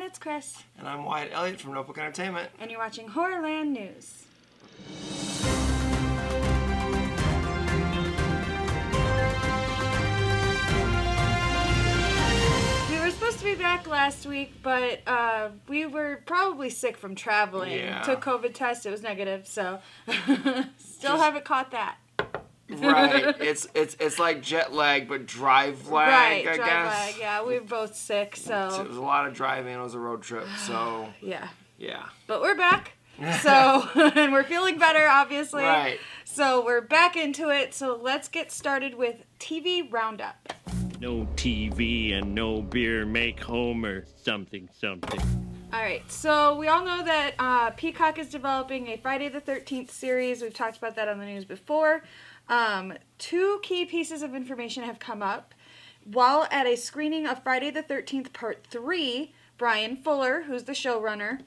it's Kris. And I'm Wyatt Elliott from Notebook Entertainment. And you're watching Horrorland News. We were supposed to be back last week, but we were probably sick from traveling. Yeah. Took COVID test, it was negative, so still haven't caught that. Right. It's like jet lag, but drive lag, I guess. Lag, yeah. We were both sick, so. It was a lot of driving. It was a road trip, so. Yeah. Yeah. But we're back. So, and we're feeling better, obviously. Right. So we're back into it. So let's get started with TV Roundup. No TV and no beer make Homer something. All right, so we all know that Peacock is developing a Friday the 13th series. We've talked about that on the news before. Two key pieces of information have come up. While at a screening of Friday the 13th Part 3, Brian Fuller, who's the showrunner,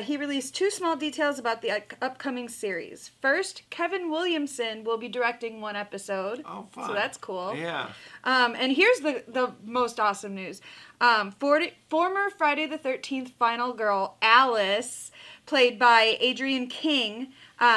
he released two small details about the upcoming series. First, Kevin Williamson will be directing one episode. Oh, fun. So that's cool. Yeah. And here's the most awesome news. Former Friday the 13th final girl, Alice, played by Adrienne King,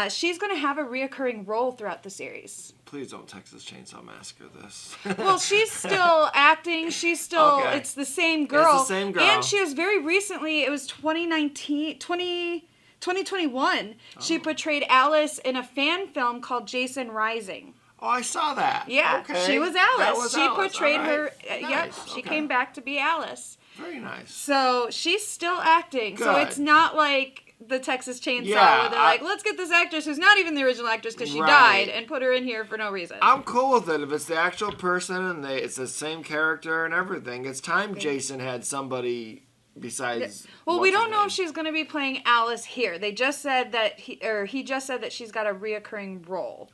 she's going to have a reoccurring role throughout the series. Please don't Texas Chainsaw Massacre this. Well, she's still acting. She's still, Okay. It's the same girl. It's the same girl. And she was very recently, it was 2021, she portrayed Alice in a fan film called Jason Rising. Oh, I saw that. Yeah, Okay. she was That Alice. was She Alice. portrayed All right. her, Nice. yep, she Okay. came back to be Alice. Very nice. So she's still acting. So Good. it's not like the Texas Chainsaw Yeah, where they're like, let's get this actress who's not even the original actress because she Right. died and put her in here for no reason. I'm cool with it if it's the actual person and it's the same character and everything. It's time Jason had somebody besides. Well, we what's don't his know name? if she's going to be playing Alice here. They just said that he just said that she's got a reoccurring role.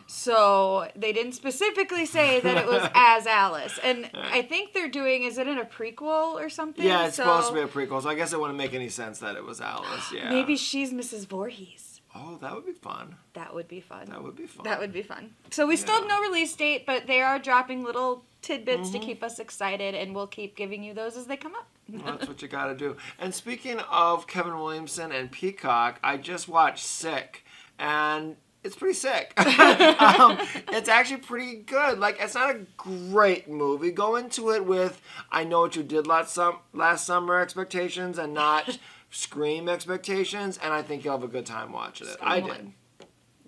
So they didn't specifically say that it was as Alice. And I think they're doing, is it in a prequel or something? Yeah, it's supposed to be a prequel, so I guess it wouldn't make any sense that it was Alice. Yeah. Maybe she's Mrs. Voorhees. Oh, that would be fun. That would be fun. That would be fun. That would be fun. So we still have no release date, but they are dropping little tidbits to keep us excited, and we'll keep giving you those as they come up. Well, that's what you got to do. And speaking of Kevin Williamson and Peacock, I just watched Sick, and it's pretty sick. It's actually pretty good. Like, it's not a great movie. Go into it with I Know What You Did last summer expectations and not Scream expectations, and I think you'll have a good time watching it. I did.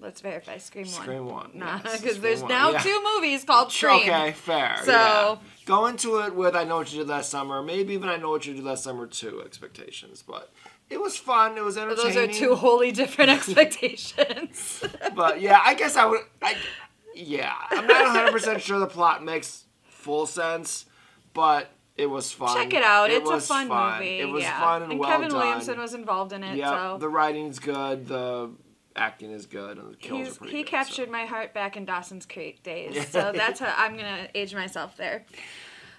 Let's verify Scream 1. Scream 1. Nah, yes, because Scream there's 1, now yeah. 2 movies called Scream. Okay, fair. So yeah. Go into it with I Know What You Did Last Summer, maybe even I Know What You Did Last Summer 2 expectations, but it was fun. It was entertaining. those are 2 wholly different expectations. But yeah, I guess I'm not 100% sure the plot makes full sense, but it was fun. Check it out. It's a was fun movie. It was yeah. fun and well Kevin done. Williamson was involved in it. Yeah, So the writing's good. The acting is good, and the kills are pretty he good. captured my heart back in Dawson's Creek days. So that's how I'm going to age myself there.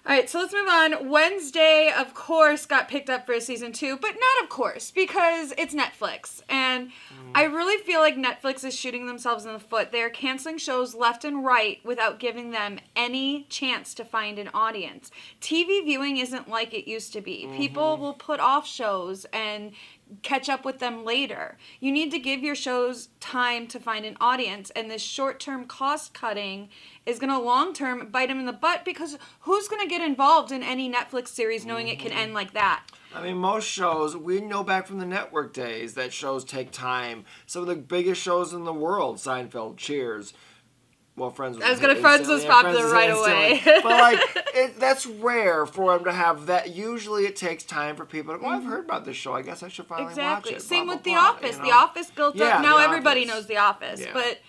All right, so let's move on. Wednesday, of course, got picked up for season 2, but not of course, because it's Netflix. And I really feel like Netflix is shooting themselves in the foot. They're canceling shows left and right without giving them any chance to find an audience. TV viewing isn't like it used to be. People will put off shows and catch up with them later. You need to give your shows time to find an audience, and this short-term cost cutting is going to long-term bite them in the butt, because who's going to get involved in any Netflix series knowing it can end like that? I mean, most shows, we know back from the network days that shows take time. Some of the biggest shows in the world, Seinfeld, Cheers, well, Friends was Friends was popular right away. But, like, that's rare for them to have that. Usually it takes time for people to go, I've heard about this show. I guess I should finally watch it. Same blah, with blah, The blah, Office. you know? The Office built Yeah, up. Now The everybody Office. knows The Office. Yeah. But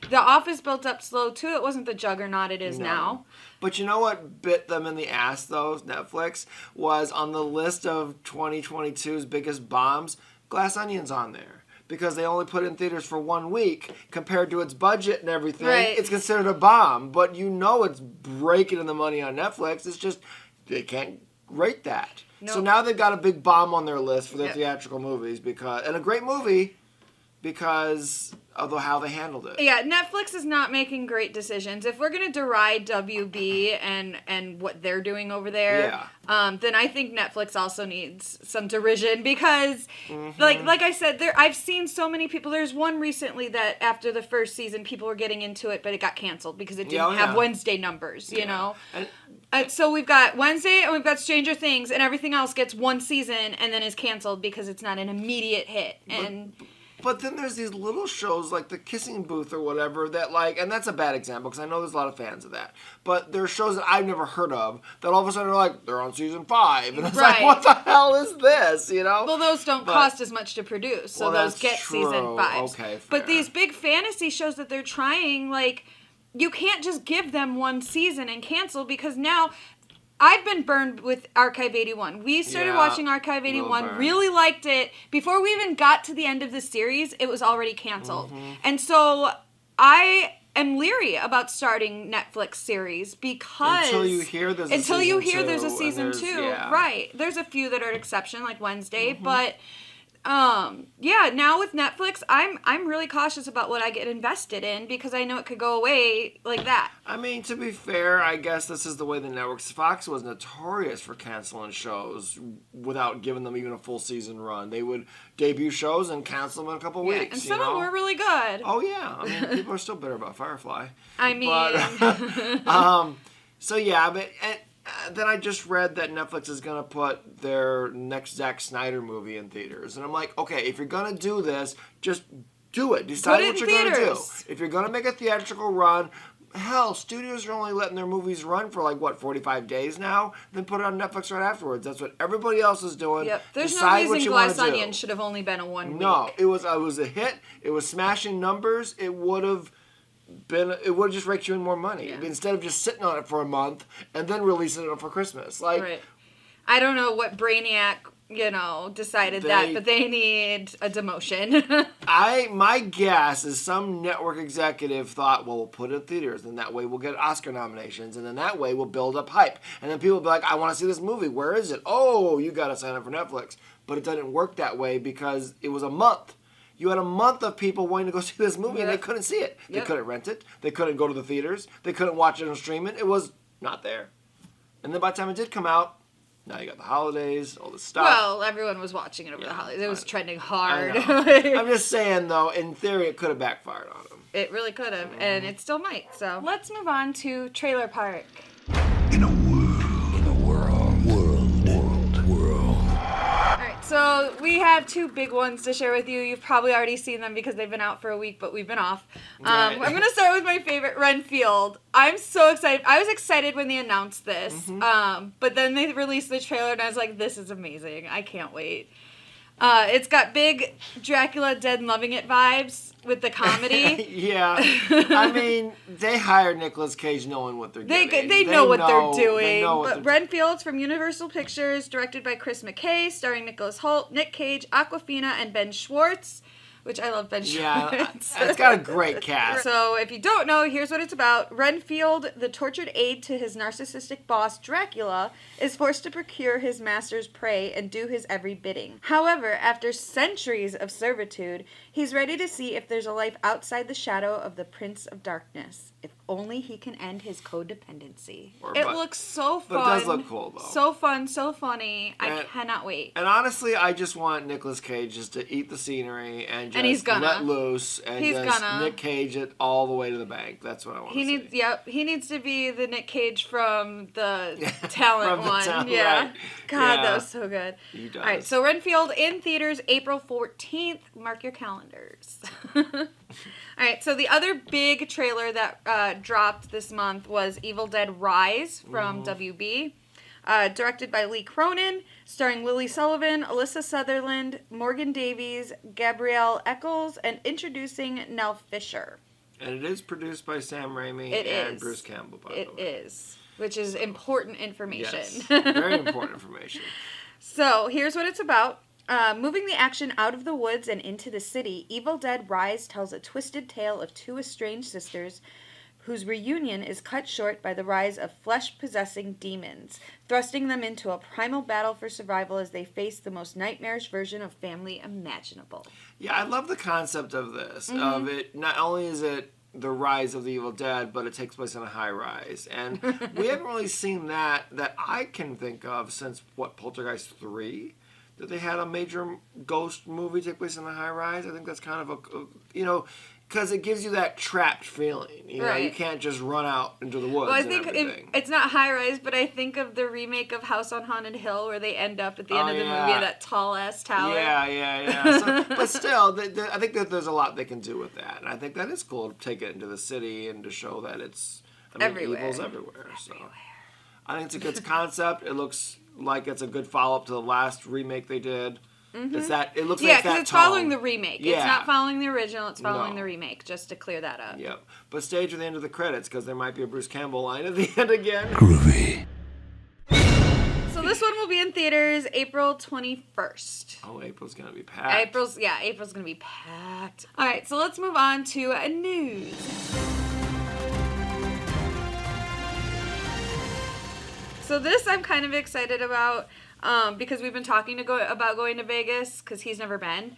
The Office built up slow, too. It wasn't the juggernaut it is now. But you know what bit them in the ass, though, Netflix, was on the list of 2022's biggest bombs, Glass Onion's on there. Because they only put it in theaters for 1 week, compared to its budget and everything, Right. it's considered a bomb. But you know it's breaking in the money on Netflix. It's just, they can't rate that. Nope. So now they've got a big bomb on their list for their Yep. theatrical movies, and a great movie, because of how they handled it. Yeah, Netflix is not making great decisions. If we're going to deride WB and what they're doing over there, then I think Netflix also needs some derision because, like I said, I've seen so many people. There's one recently that after the first season, people were getting into it, but it got canceled because it didn't have Wednesday numbers, you know? So we've got Wednesday and we've got Stranger Things, and everything else gets one season and then is canceled because it's not an immediate hit. But then there's these little shows like The Kissing Booth or whatever that and that's a bad example because I know there's a lot of fans of that. But there are shows that I've never heard of that all of a sudden are like, they're on season 5. And it's like, what the hell is this, you know? Well, those don't cost as much to produce, so those get season 5. Okay, fair. But these big fantasy shows that they're trying, like, you can't just give them one season and cancel because now... I've been burned with Archive 81. We started watching Archive 81, really liked it. Before we even got to the end of the series, it was already canceled. And so I am leery about starting Netflix series because... Until you hear there's a season 2. Right. There's a few that are an exception, like Wednesday, but... now with Netflix, I'm really cautious about what I get invested in because I know it could go away like that. I mean, to be fair, I guess this is the way the networks. Fox was notorious for canceling shows without giving them even a full season run. They would debut shows and cancel them in a couple weeks. And some of them were really good. Oh yeah, I mean, people are still bitter about Firefly. I mean, then I just read that Netflix is going to put their next Zack Snyder movie in theaters. And I'm like, okay, if you're going to do this, just do it. Decide what you're going to do. If you're going to make a theatrical run, hell, studios are only letting their movies run for 45 days now? Then put it on Netflix right afterwards. That's what everybody else is doing. Yep. There's no reason Glass Onion should have only been a 1 week. No, it was a hit. It was smashing numbers. It would have just raked you in more money instead of just sitting on it for a month and then releasing it for Christmas. Right. I don't know what Brainiac, decided that, but they need a demotion. My guess is some network executive thought, well, we'll put it in theaters, and that way we'll get Oscar nominations, and then that way we'll build up hype. And then people will be like, I want to see this movie. Where is it? Oh, you got to sign up for Netflix. But it didn't work that way because it was a month. You had a month of people wanting to go see this movie, and they couldn't see it. They couldn't rent it. They couldn't go to the theaters. They couldn't watch it on streaming. It was not there. And then by the time it did come out, now you got the holidays, all this stuff. Well, everyone was watching it over the holidays. It was trending hard. I'm just saying, though, in theory, it could have backfired on them. It really could have, and it still might. So let's move on to Trailer Park. So we have 2 big ones to share with you. You've probably already seen them because they've been out for a week, but we've been off. I'm going to start with my favorite, Renfield. I'm so excited. I was excited when they announced this, but then they released the trailer, and I was like, this is amazing. I can't wait. It's got big Dracula Dead and Loving It vibes with the comedy. I mean, they hired Nicolas Cage knowing what they're doing. They know what they're doing. But Renfield's from Universal Pictures, directed by Chris McKay, starring Nicholas Hoult, Nick Cage, Awkwafina, and Ben Schwartz. Which I love Ben Schwartz. It's got a great cast. So if you don't know, here's what it's about. Renfield, the tortured aide to his narcissistic boss, Dracula, is forced to procure his master's prey and do his every bidding. However, after centuries of servitude, he's ready to see if there's a life outside the shadow of the Prince of Darkness. If only he can end his codependency. It looks so fun. But it does look cool, though. So fun, so funny. I cannot wait. And honestly, I just want Nicolas Cage just to eat the scenery and just let loose and Nick Cage it all the way to the bank. That's what I want to see. He needs to be the Nick Cage from the Talent one. Talent, right. God, that was so good. He does. All right, so Renfield in theaters April 14th. Mark your calendars. All right, so the other big trailer that dropped this month was Evil Dead Rise from WB. Directed by Lee Cronin, starring Lily Sullivan, Alyssa Sutherland, Morgan Davies, Gabrielle Eccles, and introducing Nell Fisher. And it is produced by Sam Raimi and Bruce Campbell, by the way. It is, which is important information. Yes, very important information. So, here's what it's about. Moving the action out of the woods and into the city, Evil Dead Rise tells a twisted tale of 2 estranged sisters whose reunion is cut short by the rise of flesh-possessing demons, thrusting them into a primal battle for survival as they face the most nightmarish version of family imaginable. Yeah, I love the concept of this. Of it, not only is it the rise of the Evil Dead, but it takes place in a high rise. And we haven't really seen that I can think of since, Poltergeist 3? That they had a major ghost movie take place in a high rise. I think that's kind of because it gives you that trapped feeling. You know, you can't just run out into the woods. Well, I think it's not high rise, but I think of the remake of House on Haunted Hill where they end up at the end of the movie at that tall ass tower. Yeah. So, but still, I think that there's a lot they can do with that, and I think that is cool to take it into the city and to show that it's evil's everywhere. So I think it's a good concept. It looks like it's a good follow-up to the last remake they did. It's that it looks like that because it's following the remake. Yeah. It's not following the original. It's following the remake. Just to clear that up. Yep. But stay to the end of the credits because there might be a Bruce Campbell line at the end again. Groovy. So this one will be in theaters April 21st. Oh, April's gonna be packed. April's gonna be packed. All right, so let's move on to news. So this I'm kind of excited about. Because we've been talking about going to Vegas because he's never been.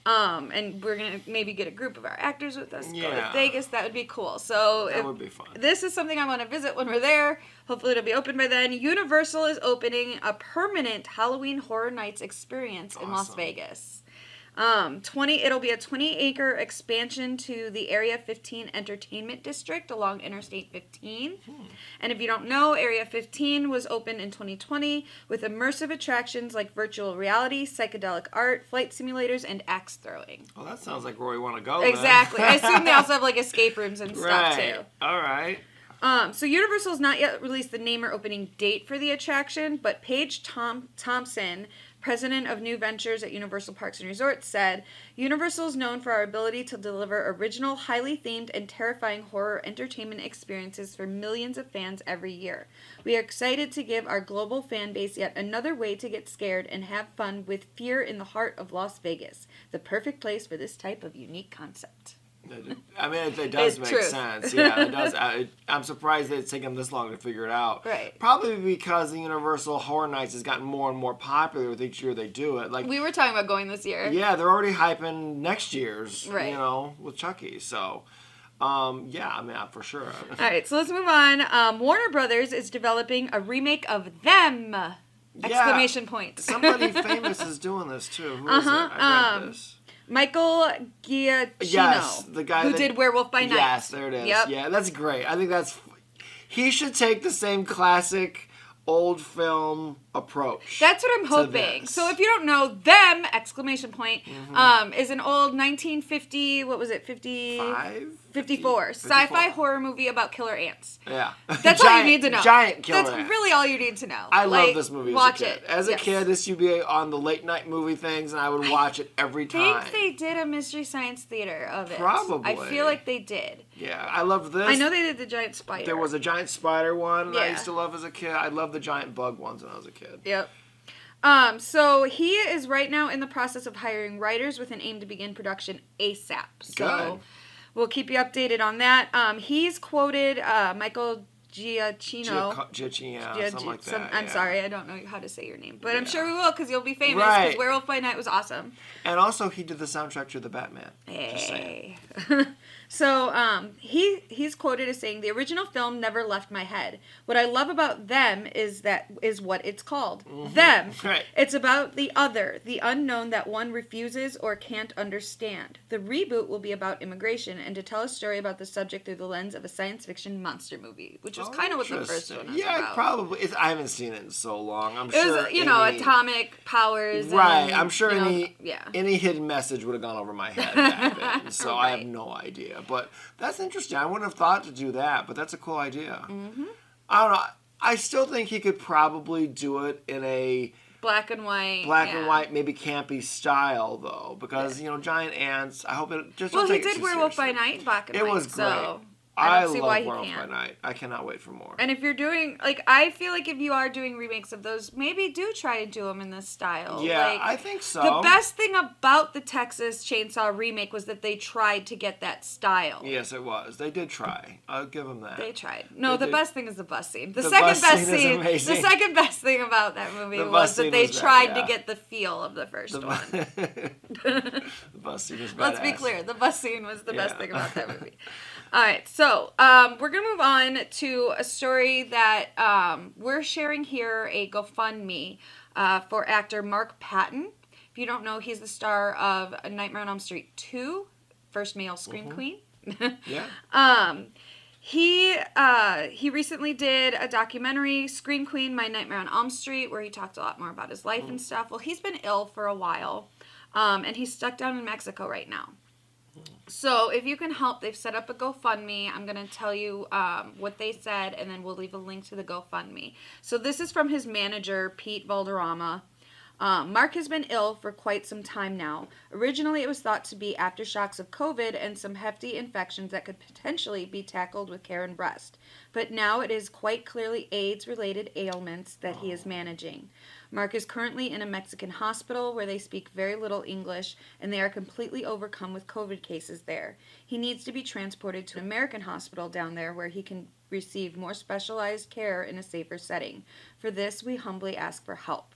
And we're going to maybe get a group of our actors with us. Go to Vegas. That would be cool. So that would be fun. This is something I want to visit when we're there. Hopefully it'll be open by then. Universal is opening a permanent Halloween Horror Nights experience in Las Vegas. It'll be a 20-acre expansion to the Area 15 Entertainment District along Interstate 15. And if you don't know, Area 15 was opened in 2020 with immersive attractions like virtual reality, psychedelic art, flight simulators, and axe throwing. Well, that sounds like where we want to go. Exactly. I assume they also have like escape rooms and stuff right. too. All right. So Universal has not yet released the name or opening date for the attraction, but Paige Thompson, president of New Ventures at Universal Parks and Resorts, said, Universal is known for our ability to deliver original, highly themed, and terrifying horror entertainment experiences for millions of fans every year. We are excited to give our global fan base yet another way to get scared and have fun with fear in the heart of Las Vegas, the perfect place for this type of unique concept. I mean, it does make sense. Yeah, it does. I'm surprised that it's taken them this long to figure it out. Right. Probably because the Universal Horror Nights has gotten more and more popular with each year they do it. Like we were talking about going this year. Yeah, they're already hyping next year's, right. With Chucky. So, for sure. All right, so let's move on. Warner Brothers is developing a remake of Them! Exclamation point. Somebody famous is doing this, too. Who is it? I read this. Michael Giacchino, the guy who did Werewolf by Night. Yes, there it is. Yep. Yeah, that's great. I think he should take the same classic old film approach. That's what I'm hoping. So if you don't know, Them! Exclamation point, is an old 1950, what was it, 54 sci-fi horror movie about killer ants. Yeah. That's all you need to know. Giant killer ants. That's really all you need to know. I love this movie watch as a kid. it. As a kid, this used to be on the late night movie things, and I would watch it every time. I think they did a Mystery Science Theater of it. Probably. I feel like they did. Yeah, I love this. I know they did the giant spider. There was a giant spider one I used to love as a kid. I loved the giant bug ones when I was a kid. Yep. So he is right now in the process of hiring writers with an aim to begin production ASAP. So good. We'll keep you updated on that. He's quoted Michael Giacchino. Something like that. I'm sorry, I don't know how to say your name, but I'm sure we will because you'll be famous. Because Werewolf by Night was awesome. And also, he did the soundtrack to the Batman. Hey. So he's quoted as saying, "The original film never left my head. What I love about Them is what it's called. Them. Right. It's about the other, the unknown that one refuses or can't understand. The reboot will be about immigration and to tell a story about the subject through the lens of a science fiction monster movie," which is kind of what the first one was about. Probably. I haven't seen it in so long. I'm sure it was, atomic powers. Right. I'm sure any hidden message would have gone over my head back then. So I have no idea. But that's interesting. I wouldn't have thought to do that, but that's a cool idea. I don't know. I still think he could probably do it in a black and white, maybe campy style, though, because giant ants. I hope it just. Well, he did Werewolf by Night, black and white. It was great. So I don't see love why he Werewolf can't. by Night. I cannot wait for more. And if you're doing, like, I feel like if you are doing remakes of those, maybe do try and do them in this style. Yeah, like, I think so. The best thing about the Texas Chainsaw remake was that they tried to get that style. Yes, it was. They did try. I'll give them that. They tried. No, the best thing is the bus scene. The bus second best scene is scene. amazing. The second best thing about that movie The bus was that scene they was bad, tried yeah. to get the feel of the first one. The bus scene is badass. Let's be clear. The bus scene was the best Yeah. thing about that movie. All right, so we're going to move on to a story that we're sharing here, a GoFundMe for actor Mark Patton. If you don't know, he's the star of Nightmare on Elm Street 2, first male Scream Queen. Yeah. He recently did a documentary, Scream Queen, My Nightmare on Elm Street, where he talked a lot more about his life and stuff. Well, he's been ill for a while, and he's stuck down in Mexico right now. So if you can help, they've set up a GoFundMe. I'm going to tell you what they said, and then we'll leave a link to the GoFundMe. So this is from his manager, Pete Valderrama. Mark has been ill for quite some time now. Originally, it was thought to be aftershocks of COVID and some hefty infections that could potentially be tackled with care and rest. But now it is quite clearly AIDS-related ailments that he is managing. Mark is currently in a Mexican hospital where they speak very little English, and they are completely overcome with COVID cases there. He needs to be transported to an American hospital down there where he can receive more specialized care in a safer setting. For this, we humbly ask for help.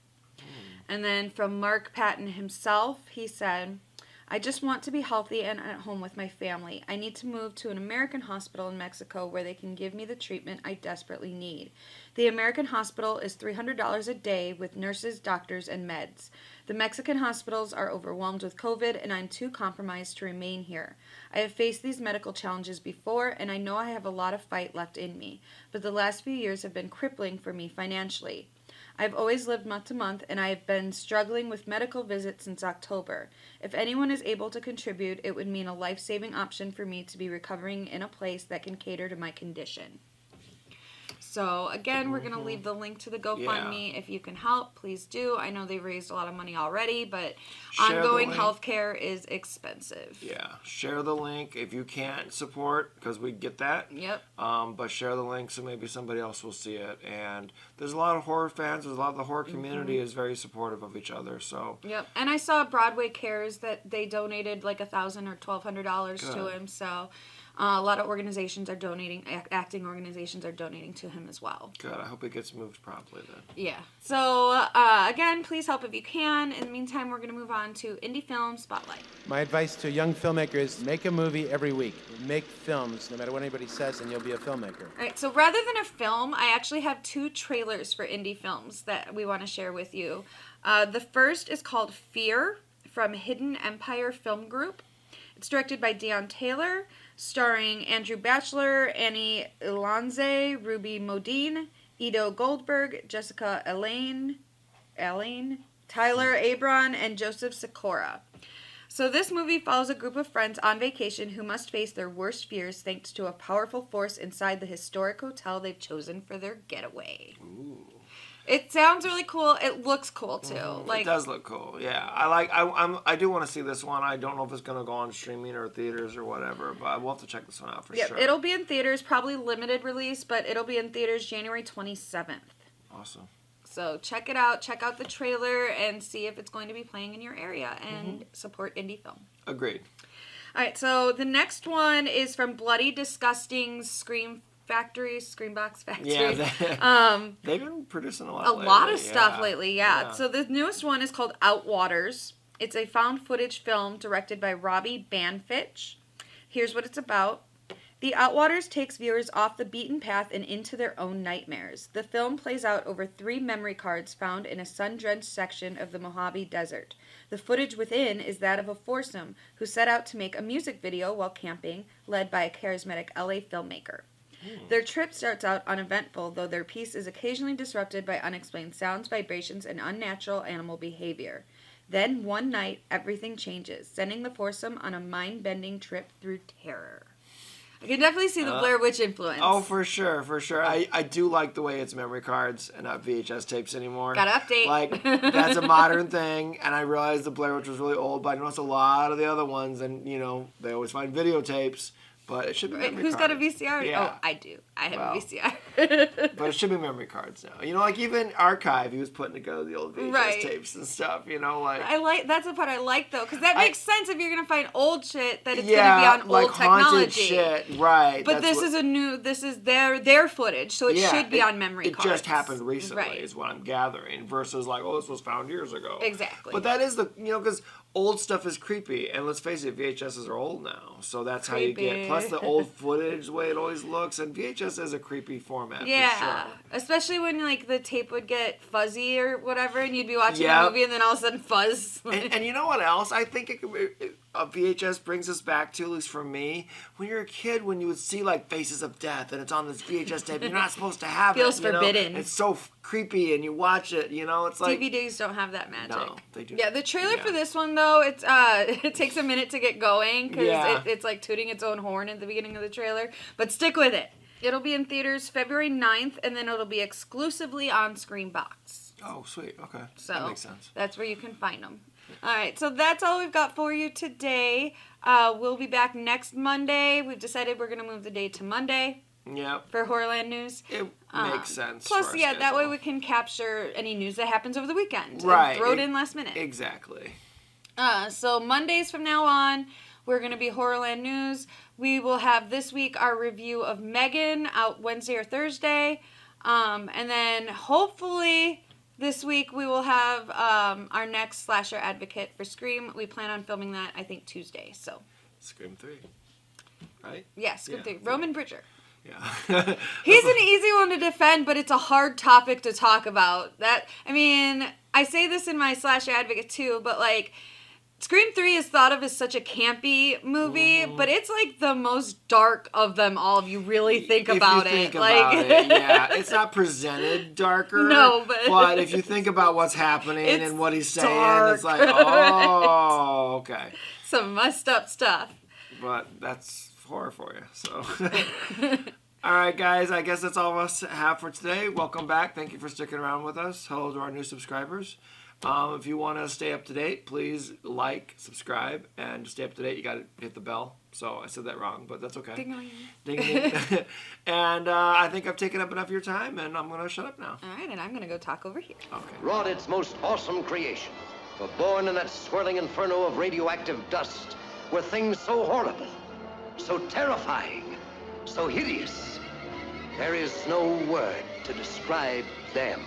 And then from Mark Patton himself, he said, I just want to be healthy and at home with my family. I need to move to an American hospital in Mexico where they can give me the treatment I desperately need. The American hospital is $300 a day with nurses, doctors, and meds. The Mexican hospitals are overwhelmed with COVID, and I'm too compromised to remain here. I have faced these medical challenges before, and I know I have a lot of fight left in me, but the last few years have been crippling for me financially. I've always lived month to month, and I have been struggling with medical visits since October. If anyone is able to contribute, it would mean a life-saving option for me to be recovering in a place that can cater to my condition. So, again, we're going to leave the link to the GoFundMe. If you can help, please do. I know they've raised a lot of money already, but ongoing health care is expensive. Yeah. Share the link if you can't support, because we get that. Yep. But share the link so maybe somebody else will see it. And there's a lot of horror fans. There's a lot of the horror community is very supportive of each other. So. Yep. And I saw Broadway Cares that they donated like $1,000 or $1,200 to him. So a lot of organizations are donating, acting organizations are donating to him as well. Good. I hope it gets moved promptly then. Yeah. So, again, please help if you can. In the meantime, we're going to move on to Indie Film Spotlight. My advice to young filmmakers, make a movie every week. Make films, no matter what anybody says, and you'll be a filmmaker. All right, so rather than a film, I actually have 2 trailers for indie films that we want to share with you. The first is called Fear from Hidden Empire Film Group. It's directed by Dion Taylor, starring Andrew Batchelor, Annie Ilanze, Ruby Modine, Ido Goldberg, Jessica Elaine, Tyler Abron, and Joseph Sikora. So this movie follows a group of friends on vacation who must face their worst fears thanks to a powerful force inside the historic hotel they've chosen for their getaway. Ooh. It sounds really cool. It looks cool too. It does look cool. Yeah, I do want to see this one. I don't know if it's gonna go on streaming or theaters or whatever, but we'll have to check this one out for sure. It'll be in theaters, probably limited release, but it'll be in theaters January 27th. Awesome. So check it out. Check out the trailer and see if it's going to be playing in your area and support indie film. Agreed. All right. So the next one is from Bloody Disgusting's Screambox Factory. Yeah, they've been producing a lot. Lot of stuff lately. Yeah. So the newest one is called Outwaters. It's a found footage film directed by Robbie Banfitch. Here's what it's about. The Outwaters takes viewers off the beaten path and into their own nightmares. The film plays out over 3 memory cards found in a sun-drenched section of the Mojave Desert. The footage within is that of a foursome who set out to make a music video while camping, led by a charismatic LA filmmaker. Their trip starts out uneventful, though their peace is occasionally disrupted by unexplained sounds, vibrations, and unnatural animal behavior. Then, one night, everything changes, sending the foursome on a mind-bending trip through terror. I can definitely see the Blair Witch influence. Oh, for sure, for sure. I do like the way it's memory cards and not VHS tapes anymore. Gotta update. Like, that's a modern thing, and I realized the Blair Witch was really old, but I noticed a lot of the other ones, and, you know, they always find videotapes, But it should be memory Who's got a cards. VCR? Yeah. Oh, I do. I have Well, a VCR. But it should be memory cards now. You know, like even Archive, he was putting together the old VHS Right. tapes and stuff. You know, like That's the part I like though, because that makes sense if you're gonna find old shit that it's yeah, gonna be on like old haunted technology. shit, right? But that's this is their footage, so it yeah, should be on memory cards. It just happened recently, Right. is what I'm gathering. Versus like, oh, this was found years ago. Exactly. But that is because old stuff is creepy, and let's face it, VHSs are old now, so that's how you get. Creepy. Plus the old footage, the way it always looks, and VHS is a creepy format. Yeah, for sure. especially when like the tape would get fuzzy or whatever, and you'd be watching Yep. a movie, and then all of a sudden fuzz. And you know what else? I think a VHS brings us back to, at least for me, when you're a kid, when you would see like Faces of Death, and it's on this VHS tape, you're not supposed to have Feels it. forbidden. It's so creepy, and you watch it. It's like DVDs don't have that magic. No, they do. Yeah, the trailer Yeah. for this one though, it's it takes a minute to get going because Yeah. it's like tooting its own horn at the beginning of the trailer. But stick with it. It'll be in theaters February 9th, and then it'll be exclusively on Screenbox. Oh, sweet. Okay, So that makes sense. that's where you can find them. All right, so that's all we've got for you today. We'll be back next Monday. We've decided we're going to move the day to Monday Yep, for Horrorland news. it makes sense. Plus, for our yeah, that way schedule. we can capture any news that happens over the weekend. Right. And throw it in last minute. Exactly. So Mondays from now on, we're going to be Horrorland News. We will have this week our review of Megan out Wednesday or Thursday. And then hopefully this week we will have our next slasher advocate for Scream. We plan on filming that, I think, Tuesday. So, Scream 3, right? yeah, Scream Yeah. 3. Roman Bridger. Yeah. He's an easy one to defend, but it's a hard topic to talk about. I say this in my slasher advocate too, but like, Scream 3 is thought of as such a campy movie, but it's like the most dark of them all if you really think about if you it. think about it, yeah. It's not presented darker. No, but if you think about what's happening It's and what he's saying, dark. it's like, oh, okay. Some messed up stuff. But that's horror for you, so. All right, guys, I guess that's all of us have for today. Welcome back. Thank you for sticking around with us. Hello to our new subscribers. If you want to stay up to date, please like, subscribe, and to stay up to date, you got to hit the bell. So I said that wrong, but that's okay. Ding-a-ling. Ding, ding. And I think I've taken up enough of your time, and I'm going to shut up now. All right, and I'm going to go talk over here. Okay. Wrought its most awesome creation. For born in that swirling inferno of radioactive dust were things so horrible, so terrifying, so hideous. There is no word to describe them.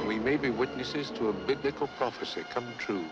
We may be witnesses to a biblical prophecy come true.